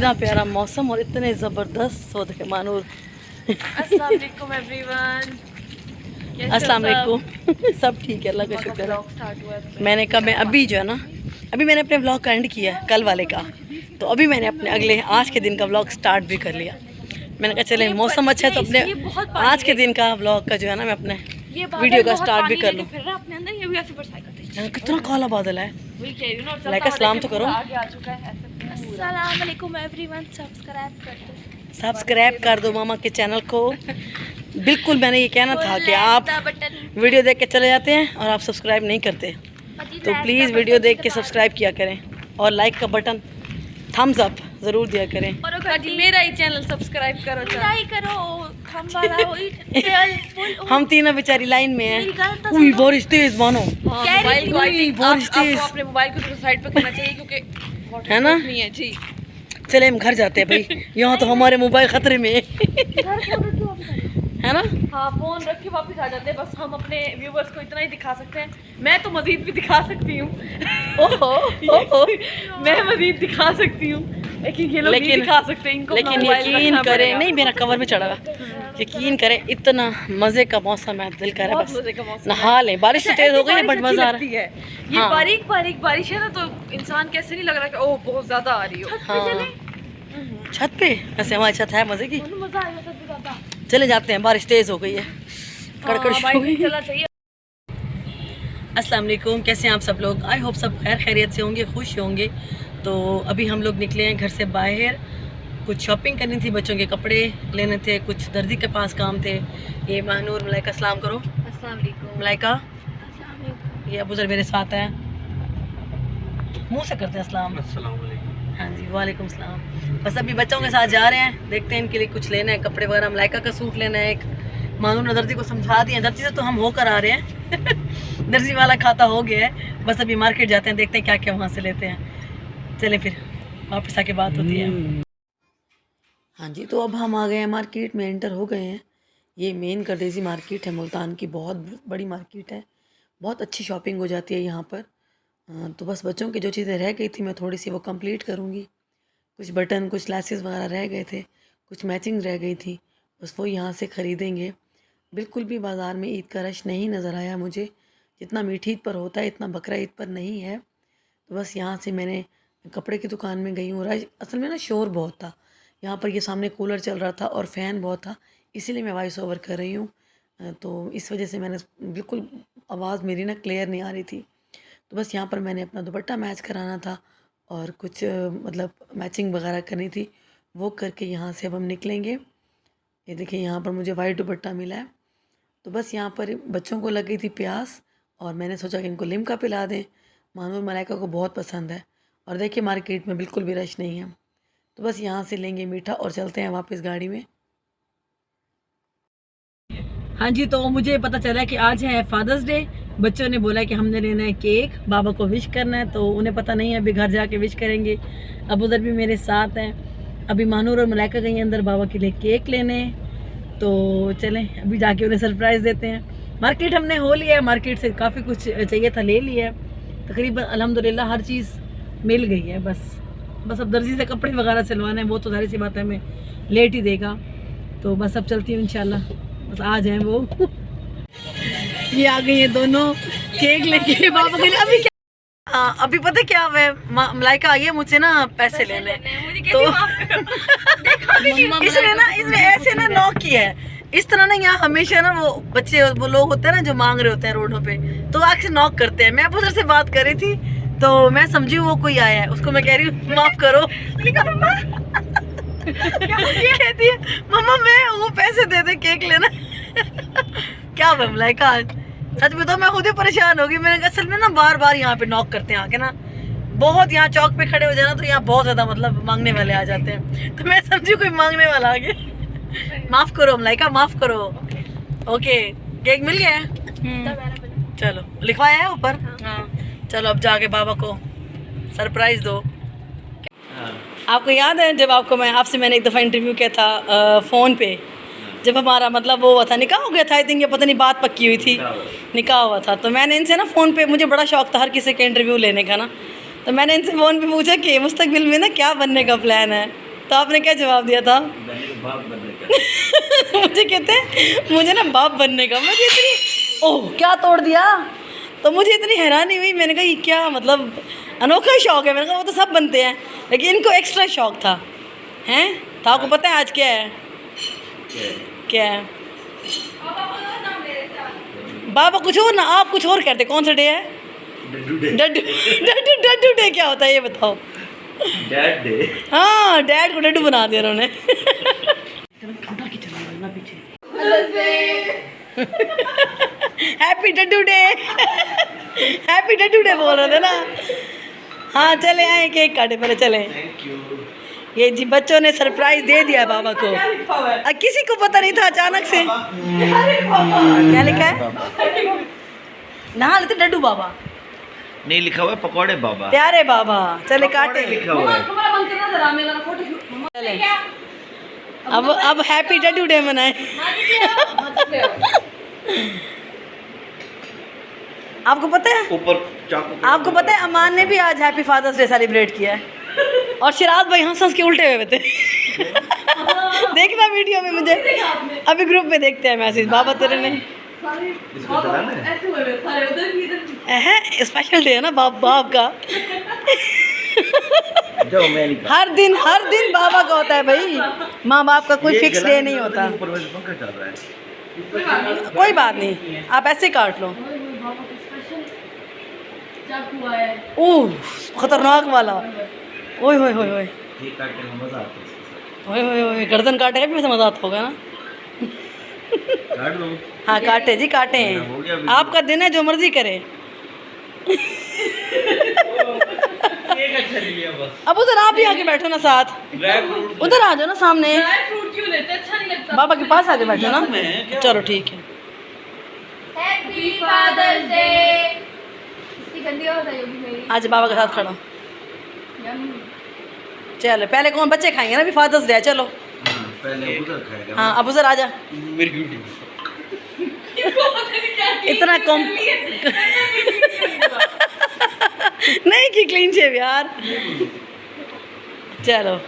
इतना प्यारा मौसम और इतने ज़बरदस्त सो देखे मानूर। अस्सलाम वालेकुम एवरीवन। अस्सलाम वालेकुम। सब ठीक है, अल्लाह का शुक्र है। मैंने कहा मैं अभी जो है ना, अभी मैंने अपने व्लॉग का एंड किया है कल वाले का, तो अभी मैंने अपने अगले आज के दिन का व्लॉग स्टार्ट भी कर लिया। मैंने कहा चले मौसम अच्छा है तो अपने आज के दिन का व्लॉग का जो है ना मैं अपने वीडियो का स्टार्ट भी कर लूँ। कितना काला बादल है। लाइक सलाम तो करो। अस्सलाम वालेकुम एवरीवन। सब्सक्राइब कर दो मामा के चैनल को। बिल्कुल मैंने ये कहना था कि आप वीडियो देख के चले जाते हैं और आप सब्सक्राइब नहीं करते, तो प्लीज़ वीडियो देख के सब्सक्राइब किया करें और लाइक का बटन थम्स अप ज़रूर दिया करें। मेरा ही चैनल सब्सक्राइब करो। हम तीनों बेचारी लाइन में हैं। उई बारिश तेज मानो, बारिश तेज। अपने मोबाइल को साइड पे करना चाहिए क्योंकि है ना नहीं है जी। चले हम घर जाते हैं भाई, यहाँ तो हमारे मोबाइल खतरे में है ना। हाँ, फोन रख के वापस आ जाते हैं। बस हम अपने व्यूवर्स को इतना ही दिखा सकते हैं। मैं तो मजीद भी दिखा सकती हूँ। मैं मजीद दिखा सकती हूँ, लेकिन ये लोग नहीं दिखा सकते। इनको लेकिन यकीन करें, नहीं मेरा कवर में चढ़ा हुआ, यकीन करें इतना मज़े का मौसम है, दिल कर रहा है बस नहा लें। बारिश तो तेज हो गई है बट मज़ा आ रहा है। ये बारीक बारीक बारिश है ना, तो इंसान कैसे नहीं लग रहा कि ओह बहुत ज़्यादा आ रही हो। हाँ छत पे, वैसे हमारी छत है मज़े की। मज़ा आएगा सबसे ज़्यादा। चले जाते हैं, बारिश तेज़ हो गई है, कड़कड़ हो गई। चला चाहिए। अस्सलाम वालेकुम, कैसे हैं आप सब लोग? आई होप सब खैर खैरियत से होंगे, खुश होंगे। तो अभी हम लोग निकले हैं घर से बाहर, कुछ शॉपिंग करनी थी, बच्चों के कपड़े लेने थे, कुछ दर्जी के पास काम थे। ये महानूर मलाइका सलाम करो। अस्सलाम वालेकुम। मलाइका, ये अबू ज़र मेरे साथ है, मुँह से करते हैं अस्सलाम। हाँ जी वालेकुम सलाम। बस अभी बच्चों के साथ जा रहे हैं, देखते हैं इनके लिए कुछ लेना है, कपड़े वगैरह। मलाइका का सूट लेना है एक, मानूर ने दर्जी को समझा दिया, दर्जी से तो हम होकर आ रहे हैं दर्जी वाला खाता हो गया है। बस अभी मार्केट जाते हैं, देखते हैं क्या क्या वहाँ से लेते हैं। चलें फिर वापस आके बात होती है। हाँ जी, तो अब हम आ गए हैं मार्केट में, एंटर हो गए हैं। ये मेन करदेसी मार्केट है मुल्तान की, बहुत बड़ी मार्केट है, बहुत अच्छी शॉपिंग हो जाती है यहाँ पर। तो बस बच्चों की जो चीज़ें रह गई थी मैं थोड़ी सी वो कंप्लीट करूँगी। कुछ बटन, कुछ लेसेस वगैरह रह गए थे, कुछ मैचिंग रह गई थी, बस वो यहाँ से ख़रीदेंगे। बिल्कुल भी बाज़ार में ईद का रश नहीं नज़र आया मुझे। जितना मीठी ईद पर होता है इतना बकरा ईद पर नहीं है। तो बस यहाँ से मैंने कपड़े की दुकान में गई हूँ। रश असल में ना शोर बहुत था यहाँ पर, ये सामने कूलर चल रहा था और फ़ैन बहुत था, इसीलिए मैं वॉइस ओवर कर रही हूँ। तो इस वजह से मैंने बिल्कुल आवाज़ मेरी ना क्लियर नहीं आ रही थी। तो बस यहाँ पर मैंने अपना दुपट्टा मैच कराना था और कुछ मतलब मैचिंग वगैरह करनी थी, वो करके यहाँ से अब हम निकलेंगे। ये देखिए यहाँ पर मुझे वाइट दुपट्टा मिला है। तो बस यहाँ पर बच्चों को लग गई थी प्यास और मैंने सोचा कि इनको लिम्का पिला दें। मानूर मलाइका को बहुत पसंद है। और देखिए मार्केट में बिल्कुल भी रश नहीं है, तो बस यहाँ से लेंगे मीठा और चलते हैं वापस गाड़ी में। हाँ जी, तो मुझे पता चला कि आज है फादर्स डे। बच्चों ने बोला कि हमने लेना है केक, बाबा को विश करना है, तो उन्हें पता नहीं है, अभी घर जाके विश करेंगे। अब उधर भी मेरे साथ हैं। अभी मानूर और मलाइका गई अंदर बाबा के लिए केक लेने, तो चलें अभी जाके उन्हें सरप्राइज़ देते हैं। मार्केट हमने हो लिया है, मार्केट से काफ़ी कुछ चाहिए था ले लिया है, तकरीबन अल्हम्दुलिल्लाह हर चीज़ मिल गई है। बस अब दर्जी से कपड़े वगैरह सिलवाना है, वो तो जाहिर सी बात है हमें लेट ही देगा। तो बस अब चलती हूँ इंशाल्लाह, बस आ जाए वो ये आ गई है दोनों केक लेके बाबा के लिए। अभी पता क्या, मैं मलाइका आई है मुझसे ना पैसे लेने, तो इसने ऐसे ना नॉक किया है इस तरह ना। यहाँ हमेशा ना वो बच्चे, वो लोग होते हैं ना जो मांग रहे होते हैं रोडों पे, तो आके नॉक करते हैं। मैं उधर से बात कर रही थी तो मैं समझी वो कोई आया है, उसको मैं कह रही हूँ माफ करो। कहती है मम्मा मैं वो पैसे दे दे केक लेना। क्या मलाइका, सच में तो मैं खुद ही परेशान होगी। मैंने असल में ना बार बार यहाँ पे नॉक करते हैं आके ना, बहुत यहाँ चौक पे खड़े हो जाना तो यहाँ बहुत ज़्यादा मतलब मांगने वाले आ जाते हैं, तो मैं समझी कोई मांगने वाला आ गया। माफ़ करो मलाइका, माफ़ करो। ओके, केक मिल गया है, चलो लिखवाया है ऊपर। चलो अब जाके बाबा को सरप्राइज़ दो। आपको याद है जब आपसे मैंने एक दफ़ा इंटरव्यू किया था फ़ोन पे, जब हमारा मतलब वो हुआ था, निकाह हो गया था आई थिंक, ये पता नहीं बात पक्की हुई थी, निकाह हुआ था। तो मैंने इनसे ना फ़ोन पे, मुझे बड़ा शौक़ था हर किसी के इंटरव्यू लेने का ना, तो मैंने इनसे फ़ोन पे पूछा कि मुस्तकबिल में ना क्या बनने का प्लान है। तो आपने क्या जवाब दिया था? मुझे कहते मुझे ना बाप बनने का। मुझे इतनी ओह क्या तोड़ दिया, तो मुझे इतनी हैरानी हुई। मैंने कहा ये क्या मतलब अनोखा शौक है। मैंने कहा वो तो सब बनते हैं, लेकिन इनको एक्स्ट्रा शौक था। हैं तो आपको पता है आज क्या है? क्या है? बाबा कुछ और ना, आप कुछ और कहते। कौन सा डे है? डड्डू डड्डू डे क्या होता है ये बताओ? Dad day. हाँ डैड को डड्डू बना दिया उन्होंने। हैप्पी डड्डू डे, हैप्पी डड्डू डे बोल रहे थे ना। हाँ चले आए केक काटे पहले चले। Thank you. ये जी बच्चों ने सरप्राइज दे दिया बाबा को। किसी को पता नहीं था, अचानक से। क्या लिखा है? नहा लेते डड्डू बाबा। नहीं लिखा हुआ है पकौड़े बाबा। प्यारे बाबा चले काटे। लिखा हुआ है। चले अब हैप्पी डड्डू डे मनाए। आपको पता है? ऊपर चाकू। आपको पता है अमान ने भी आज हैप्पी फादर्स डे सेलिब्रेट किया है, और शिराज भाई हंस हंस के उल्टे हुए थे। देखना वीडियो में, मुझे अभी ग्रुप में देखते हैं मैसेज। बाबा तेरे ने स्पेशल डे है ना बाप का। हर दिन बाबा का होता है भाई, माँ बाप का कोई फिक्स डे नहीं होता। कोई बात नहीं, आप ऐसे काट लो। ओह खतरनाक वाला। ओए होए होए होए ओए, गर्दन काटेगा भी मजा आता होगा ना। हाँ काटे जी काटे हैं, आपका दिन है जो मर्जी करे। अब उधर आप ही आके बैठो ना साथ, उधर आ जाओ ना सामने। बाबा के पास आके बैठो ना। चलो ठीक है। Happy father's day. आज बाबा के साथ खड़ा। चलो पहले कौन बच्चे खाएंगे ना, अभी फादर्स डे। चलो पहले उधर खाएगा। हाँ अब उधर आ जा। इतना कम नहीं की क्लीन शेव यार। चलो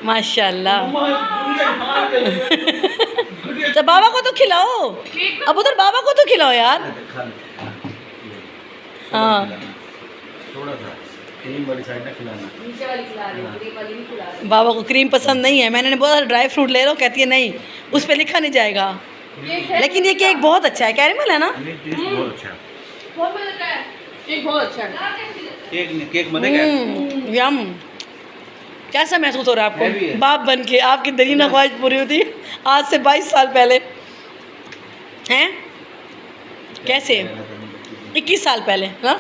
माशाल्लाह। तो बाबा को तो खिलाओ, अब उधर बाबा को तो खिलाओ यार। हाँ थोड़ा सा क्रीम वाली साइड ना खिलाना। नीचे वाली खिला रही हूं, क्रीम वाली नहीं खिला रही। बाबा को क्रीम पसंद नहीं है। मैंने बोला ड्राई फ्रूट ले लो, कहती है नहीं उस पर लिखा नहीं जाएगा। लेकिन ये केक बहुत अच्छा है, कैरेमल है ना। बहुत अच्छा है। बहुत मजा आता है, केक बहुत अच्छा है। केक मजे का है। यम। कैसा महसूस हो रहा है हैवी आपको है। बाप बन के? आपकी दरीना ख्वाहिश पूरी होती आज से 22 साल पहले हैं? कैसे 21 साल पहले? हाँ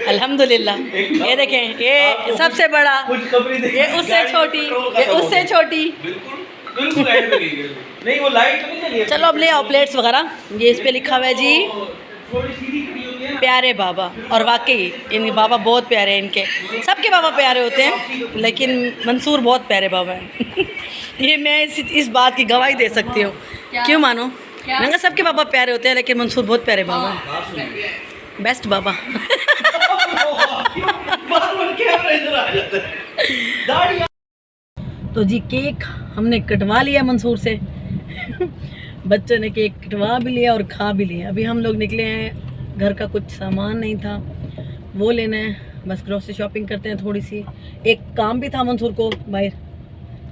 अल्हम्दुलिल्लाह। ये देखें, ये सबसे बड़ा, ये उससे छोटी, ये उससे छोटी। नहीं वो लाइट नहीं चली है। चलो अब ले आओ प्लेट्स वगैरह। ये इस पे लिखा हुआ है जी प्यारे बाबा। और वाकई इनके बाबा बहुत प्यारे हैं। इनके सबके बाबा प्यारे होते हैं, लेकिन मंसूर बहुत प्यारे बाबा हैं। ये मैं इस बात की गवाही दे सकती हूँ। क्यों मानो? मैंने कहा सबके बाबा प्यारे होते हैं, लेकिन मंसूर बहुत प्यारे बाबा हैं। बेस्ट बाबा। तो जी केक हमने कटवा लिया मंसूर से। बच्चों ने केक कटवा भी लिया और खा भी लिया। अभी हम लोग निकले हैं, घर का कुछ सामान नहीं था वो लेना है, बस ग्रोसरी शॉपिंग करते हैं थोड़ी सी। एक काम भी था मंसूर को बाहर,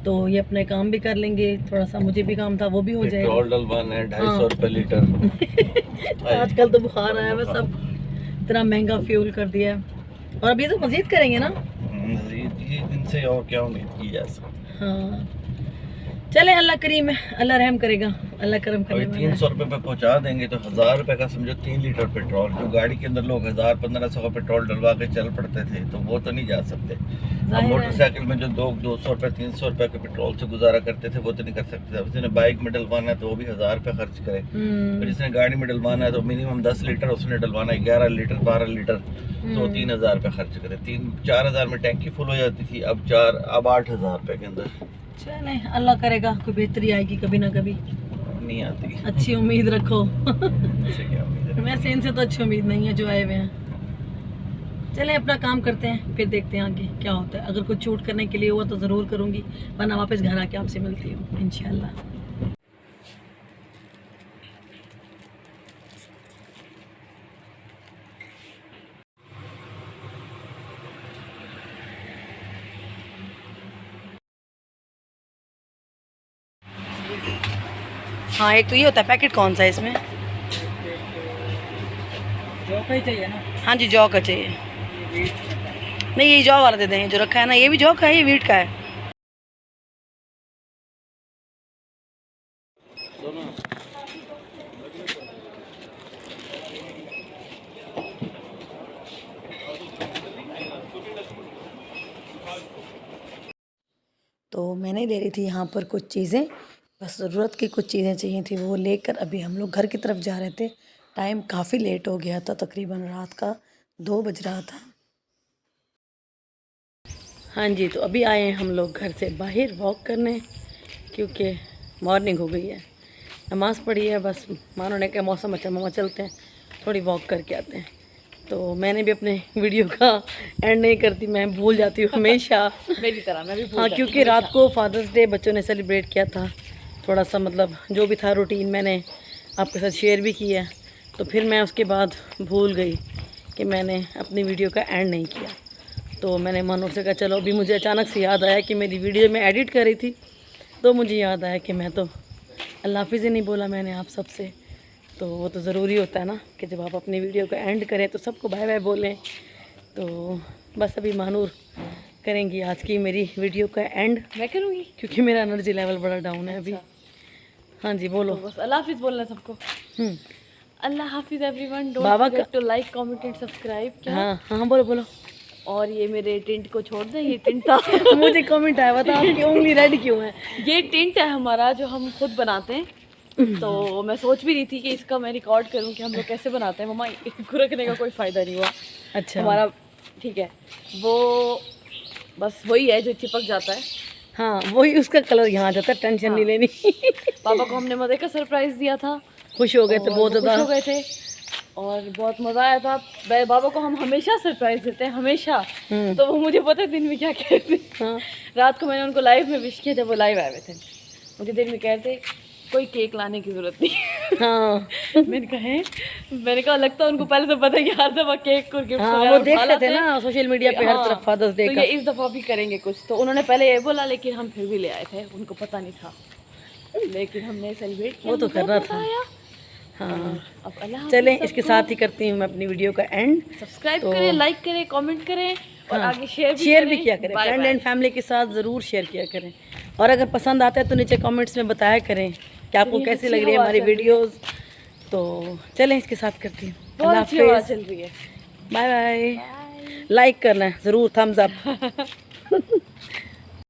तो ये अपने काम भी कर लेंगे। थोड़ा सा मुझे भी काम था, वो भी हो जाएगा। पेट्रोल डलवाना है 250 रुपये लीटर। आजकल तो बुखार आया है, बस अब इतना महंगा फ्यूल कर दिया है। और अभी तो मज़ीद करेंगे ना। इनसे और क्या उम्मीद की जा सकती। हाँ चले, अल्लाह करीम है, अल्लाह रहम करेगा, अल्लाह करम अभी करेगा। 300 रुपये पे पहुंचा देंगे तो 1000 रुपये का समझो 3 लीटर पेट्रोल। जो गाड़ी के अंदर लोग 1000-1500 का पेट्रोल डलवा के चल पड़ते थे, तो वो तो नहीं जा सकते। अब मोटरसाइकिल में जो लोग 200 रुपये 300 रुपये के पेट्रोल से गुजारा करते थे, वो तो नहीं कर सकते। अब जिसने बाइक में डलवाना है तो वो भी 1000 रुपये खर्च करे। और जिसने गाड़ी में डलवाना है तो मिनिमम 10 लीटर उसने डलवाना है, 11 लीटर 12 लीटर, तो 3000 रुपये खर्च करे। 3-4000 में टैंकी फुल हो जाती थी, अब 8000 रुपये के अंदर। चले अल्लाह करेगा, कोई बेहतरी आएगी कभी ना कभी। नहीं आती। अच्छी उम्मीद रखो। इससे क्या उम्मीद है? वैसे इनसे तो अच्छी उम्मीद नहीं है जो आए हुए हैं। चलें अपना काम करते हैं, फिर देखते हैं आगे क्या होता है। अगर कुछ शूट करने के लिए हुआ तो ज़रूर करूँगी, वरना वापस घर आके आपसे मिलती हूँ इंशाल्लाह। हाँ, एक तो ये होता है पैकेट, कौन सा है इसमें? जौ का ही चाहिए ना? हाँ जी, जौ का चाहिए। नहीं, ये जौ वाला दे दें, जो रखा है ना, ये भी जौ का है, ये वीट का है। तो मैंने ले रही थी यहाँ पर कुछ चीज़ें, बस ज़रूरत की कुछ चीज़ें चाहिए थी, वो लेकर अभी हम लोग घर की तरफ जा रहे थे। टाइम काफ़ी लेट हो गया था, तकरीबन रात का 2 बज रहा था। हाँ जी, तो अभी आए हैं हम लोग घर से बाहर वॉक करने, क्योंकि मॉर्निंग हो गई है, नमाज़ पढ़ी है, बस मानो ने कहा मौसम अच्छा, मामा चलते हैं थोड़ी वॉक करके आते हैं। तो मैंने भी अपने वीडियो का एंड नहीं करती, मैं भूल जाती हूँ हमेशा मेरी तरह मैं भी भूल हाँ, जाती क्योंकि हूँ रात को फादर्स डे बच्चों ने सेलिब्रेट किया था, थोड़ा सा मतलब जो भी था रूटीन मैंने आपके साथ शेयर भी किया, तो फिर मैं उसके बाद भूल गई कि मैंने अपनी वीडियो का एंड नहीं किया। तो मैंने मनोर से कहा चलो, अभी मुझे अचानक से याद आया कि मेरी वीडियो में एडिट कर रही थी, तो मुझे याद आया कि मैं तो अल्लाह हाफिज़ ही नहीं बोला मैंने आप सबसे। तो वो तो ज़रूरी होता है ना कि जब आप अपनी वीडियो का एंड करें तो सबको बाय बाय बोलें। तो बस अभी मानूर करेंगी आज की मेरी वीडियो का एंड, मैं करूँगी क्योंकि मेरा एनर्जी लेवल बड़ा डाउन है अभी। हाँ जी, बोलो। तो बस अल्लाह हाफिज़ बोलना सबको। अल्लाह हाफिज़ एवरीवन, डोंट बाबा forget to like comment and subscribe. क्या? हाँ हाँ, बोलो बोलो। और ये मेरे टिंट को छोड़ दें, ये टिंट था मुझे कमेंट आया था आपकी उंगली रेड क्यों है? ये टिंट है हमारा जो हम खुद बनाते हैं। तो मैं सोच भी रही थी कि इसका मैं रिकॉर्ड करूं कि हम लोग कैसे बनाते हैं। मम्मा, इसको रखने का कोई फ़ायदा नहीं हुआ। अच्छा, हमारा ठीक है, वो बस वही है जो चिपक जाता है। हाँ वही, उसका कलर यहाँ आ जाता है, टेंशन नहीं लेनी। पापा को हमने मज़े का सरप्राइज़ दिया था, खुश हो गए थे और बहुत वो खुश हो ज़्यादा। गए थे और बहुत मज़ा आया था। बाबा को हम हमेशा सरप्राइज़ देते हैं, हमेशा। तो वो मुझे पता है दिन में क्या कहते हैं। हाँ, रात को मैंने उनको लाइव में विश किया जब वो लाइव आए हुए थे, मुझे दिन में कहते कोई केक लाने की ज़रूरत नहीं। हाँ, मैंने कहा लगता है उनको पहले से पता है कि हर दफ़ा केक और गिफ्ट हाँ, वो देखते थे ना सोशल मीडिया पे हर तरफ फादर्स डे तो का। ये इस दफ़ा भी करेंगे कुछ। तो उन्होंने पहले ये बोला, लेकिन हम फिर भी ले आए थे, उनको पता नहीं था, लेकिन हमने सेलिब्रेट किया। वो तो कर रहा था। हाँ, अब अल्लाह चलें इसके साथ ही करती हूँ मैं अपनी वीडियो का एंड। सब्सक्राइब करें, लाइक करें, कमेंट करें और हाँ, आगे शेयर भी किया करें, bye friend bye. And family के साथ ज़रूर शेयर किया करें। और अगर पसंद आता है तो नीचे कमेंट्स में बताया करें कि आपको कैसी लग रही है हमारी वीडियोस। तो चलें इसके साथ करती हूँ। बहुत अच्छी हवा चल रही है। Bye bye. लाइक करना है ज़रूर, थम्स अप।